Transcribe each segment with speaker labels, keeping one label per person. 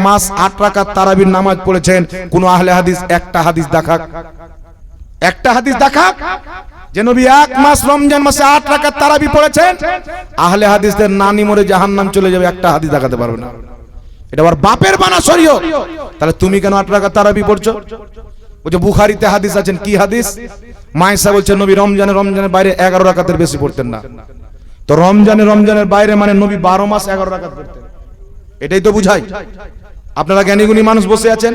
Speaker 1: মাস 8 রাকাত তারাবির নামাজ পড়েছেন, কোন আহলে হাদিস একটা হাদিস দেখাক, একটা হাদিস দেখাক যে নবী 1 মাস রমজান মাসে 8 রাকাত তারাবি পড়েছেন। আহলে হাদিসদের নানি মরে জাহান্নাম চলে যাবে, একটা হাদিস দেখাতে পারবে না। এটা ওর বাপের বানা শরীয়ত। তাহলে তুমি কেন 8 রাকাত তারাবি পড়ছো? বলছে বুখারীতে হাদিস আছেন। কি হাদিস? মায়েশা বলছে নবী রমজানের বাইরে 11 রাকাতের বেশি পড়তেন না। তো রমজানের বাইরে মানে নবী 12 মাস 11 রাকাত পড়তেন, এটাই তো বুঝাই। আপনারা জ্ঞানীগুণী মানুষ বসে আছেন।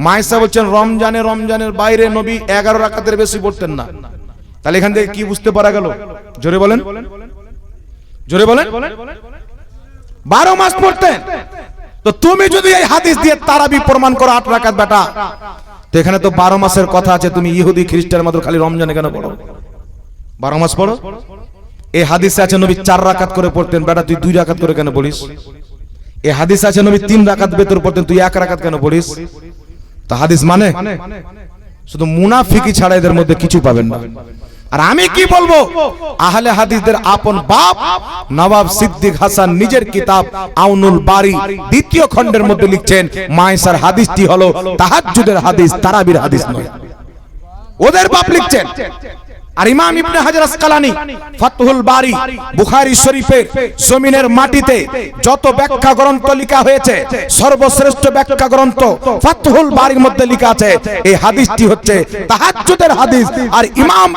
Speaker 1: মায়েশা বলছেন রমজানের বাইরে নবী 11 রাকাতের বেশি পড়তেন না। তাহলে এখান থেকে কি বুঝতে পারা গেল? জোরে বলেন, জোরে বলেন। 12 মাস পড়তেন। তো তুমি যদি এই হাদিস দিয়ে তারাবি প্রমাণ করো 8 রাকাত বেটা, তো এখানে তো 12 মাসের কথা আছে। তুমি ইহুদি খ্রিস্টানের মতো খালি রমজানে কেন পড়ো? 12 মাস পড়ো। এই হাদিসে আছে নবী 4 রাকাত করে পড়তেন, বেটা তুই 2 রাকাত করে কেন পড়িস? এই হাদিসে আছে নবী 3 রাকাত বেতর পড়তেন, তুই 1 রাকাত কেন পড়িস? তো হাদিস মানে শুধু মুনাফিকি ছাড়া এদের মধ্যে কিছু পাবেন না। আর আমি কি বলবো, আহলে হাদিসদের আপন বাপ নবাব সিদ্দিক হাসান নিজের কিতাব আউনুল বারী 2য় খণ্ডের মধ্যে লিখছেন মায়েশার হাদিসটি হলো তাহাজ্জুদের হাদিস, তারাবির হাদিস নয়। ওদের বাপ লিখছেন। আর ইমাম ইবনে হাজার আসকালানী ফাতহুল বারী বুখারী শরীফের জমিনের মাটিতে যত ব্যাখ্যা গ্রন্থ লেখা হয়েছে, সর্বশ্রেষ্ঠ ব্যাখ্যা গ্রন্থ ফাতহুল বারীর মধ্যে লেখা আছে এই হাদিসটি হচ্ছে তাহাজ্জুদের হাদিস। আর ইমাম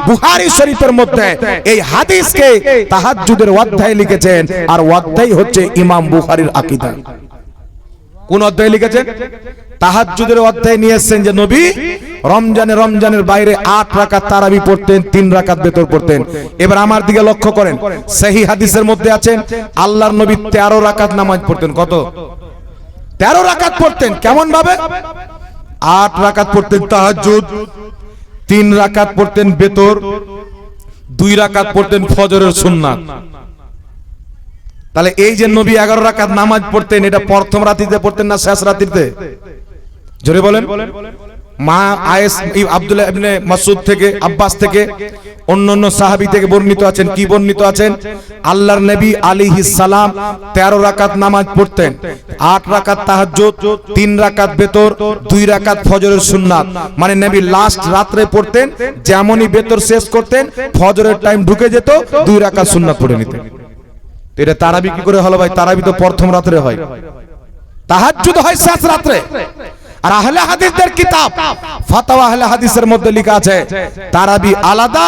Speaker 1: বুখারী শরীফের মধ্যে এই হাদিসকে তাহাজ্জুদের অধ্যায় লিখেছেন, আর অধ্যায় হচ্ছে ইমাম বুখারীর আকীদা। কোন অধ্যায় লিখেছেন? তাহাজ্জুদের অধ্যায় নিয়ে এসেছেন যে নবী রমজানের বাইরে 8 রাকাত তারাবি পড়তেন, 3 রাকাত বেতর পড়তেন। এবার আমার দিকে লক্ষ্য করেন, সহিহ হাদিসের মধ্যে আছেন আল্লাহর নবী 13 রাকাত নামাজ পড়তেন। কত? 13 রাকাত পড়তেন। কেমন ভাবে? 8 রাকাত পড়তেন তাহাজ্জুদ, 3 রাকাত পড়তেন বেতর, 2 রাকাত পড়তেন ফজরের সুন্নাত। তাহলে এই যে নবী 11 রাকাত নামাজ পড়তেন, এটা প্রথম রাতিতে পড়তেন না শেষ রাতিতে? জোরে বলেন। মা আয়েশ আব্দুল্লাহ ইবনে মাসউদ থেকে, আব্বাস থেকে, অন্যান্য সাহাবী থেকে বর্ণিত আছেন। কি বর্ণিত আছেন? আল্লাহর নবী আলাইহিস সালাম 13 রাকাত নামাজ পড়তেন, 8 রাকাত তাহাজ্জুদ, 3 রাকাত বেতর, 2 রাকাত ফজরের সুন্নাত। মানে নবী লাস্ট রাতে পড়তেন, যেমনই বেতর শেষ করতেন ফজরের টাইম ঢুকে যেত, 2 রাকাত সুন্নাত পড়ে নিতেন। এটা তারাবি কি করে হলো ভাই? তারাবি তো প্রথম রাতে হয়, তাহাজ্জুদ হয় শেষ রাতে। আর আহলে হাদিসদের কিতাব ফাতাওয়া আহলে হাদিসের মধ্যে লেখা আছে তারাবি আলাদা,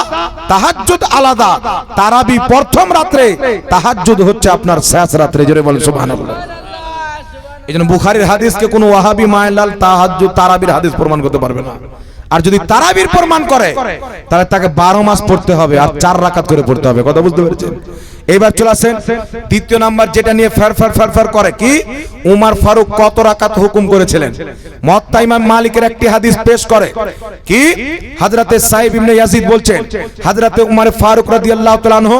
Speaker 1: তাহাজ্জুদ আলাদা। তারাবি প্রথম রাতে, তাহাজ্জুদ হচ্ছে আপনার শেষ রাতে। জোরে বলেন সুবহানাল্লাহ। এইজন্য বুখারীর হাদিসকে কোন ওয়াহাবি মায়লাল তাহাজ্জুদ তারাবির হাদিস প্রমাণ করতে পারবে না। আর যদি তারাবির প্রমাণ করে তাহলে তাকে 12 মাস পড়তে হবে আর 4 রাকাত করে পড়তে হবে। কথা বুঝতে পেরেছেন? এবার চলে আসেন 2য় নাম্বার, যেটা নিয়ে ফার করে কি উমর ফারুক কত রাকাত হুকুম করেছিলেন। মুয়াত্তা ইমাম মালিকের একটি হাদিস পেশ করে কি হযরতে সাইব ইবনে ইয়াজিদ বলছেন হযরতে উমর ফারুক রাদিয়াল্লাহু তাআলা আনহু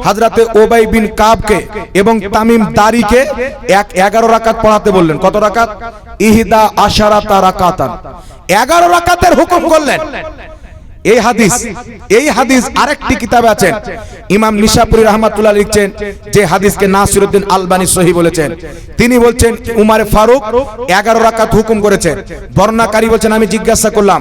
Speaker 1: হযরতে উবাই বিন কাবকে এবং তামিম দারিকে 11 রাকাত পড়াতে বললেন। কত রাকাত? 11 রাকাতান, 11 রাকাতের হুকুম করলেন। এই হাদিস আরেকটি কিতাবে আছে। ইমাম নিশাপুরী রাহমাতুল্লাহ লিখছেন যে হাদিসকে নাসিরউদ্দিন আলবানী সহিহ বলেছেন। তিনি বলছেন উমর ফারুক 11 রাকাত হুকুম করেছেন। বর্ণনাকারী বলছেন আমি জিজ্ঞাসা করলাম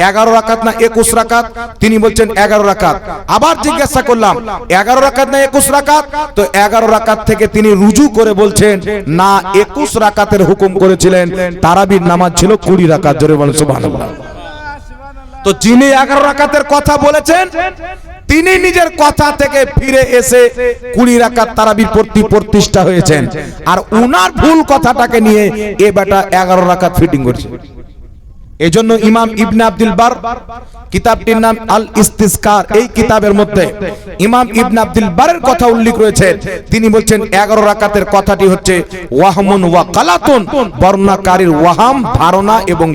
Speaker 1: 11 রাকাত না 21 রাকাত? তিনি বলছেন 11 রাকাত। আবার জিজ্ঞাসা করলাম 11 রাকাত না 21 রাকাত? তো 11 রাকাত থেকে তিনি রুজু করে বলছেন না, 21 রাকাতের হুকুম করেছিলেন। তারাবির নামাজ ছিল 20 রাকাত। জোরে বলেন সুবহানাল্লাহ। তো যিনি 11 রাকাতের কথা বলেছেন তিনি নিজের কথা থেকে ফিরে এসে 20 রাকাত তারাবির প্রতিষ্ঠা হয়েছেন। আর উনার ভুল কথাটাকে নিয়ে এ বেটা 11 রাকাত ফিটিং করছে। এজন্য ইমাম ইবনে আব্দুল বার কিতাবটির নাম আল ইস্তিসকার, এই কিতাবের মধ্যে ইমাম ইবনে আব্দুল বারের কথা উল্লেখ রয়েছে। তিনি বলছেন 11 রাকাতের কথাটি হচ্ছে ওয়াহমুন ওয়া কালাতুন, বর্ণনাকারীর ওয়াহাম ধারণা এবং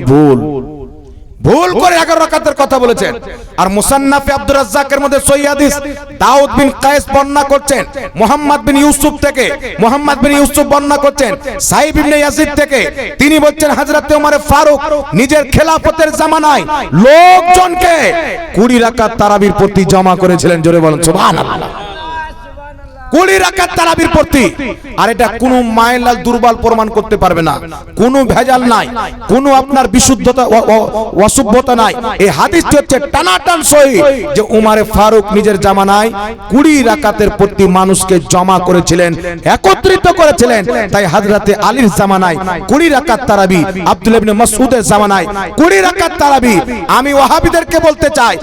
Speaker 1: ভুল করে 11 রাকাতের কথা বলেছেন। আর মুসান্নাফে আব্দুর রাজ্জাকের মধ্যে সহিহ হাদিস দাউদ বিন কায়েস বর্ণনা করছেন মুহাম্মদ বিন ইউসুফ থেকে, মুহাম্মদ বিন ইউসুফ বর্ণনা করছেন সাইব ইবনে ইয়াজিদ থেকে। তিনি বলছেন হযরতে ওমর ফারুক নিজের খেলাফতের জামানায় লোকজনকে 20 রাকাত তারাবির প্রতি জমা করেছিলেন। জোরে বলেন সুবহানাল্লাহ। 20 রাকাত তারাবির প্রতি। আর এটা কোনো মাইলাল দুর্বল প্রমাণ করতে পারবে না, কোনো ভেজাল নাই, কোনো আপনার বিশুদ্ধতা অসভ্যতা নাই। এই হাদিসটি হচ্ছে টানাটান সহি যে উমারে ফারুক নিজের জামানায় 20 রাকাতের প্রতি মানুষকে জমা করেছিলেন, একত্রিত করেছিলেন। তাই হযরতে আলীর জামানায় 20 রাকাত তারাবি, আব্দুল্লাহ ইবনে মাসউদের জামানায় 20 রাকাত তারাবি। আমি ওয়াহাবিদেরকে বলতে চাই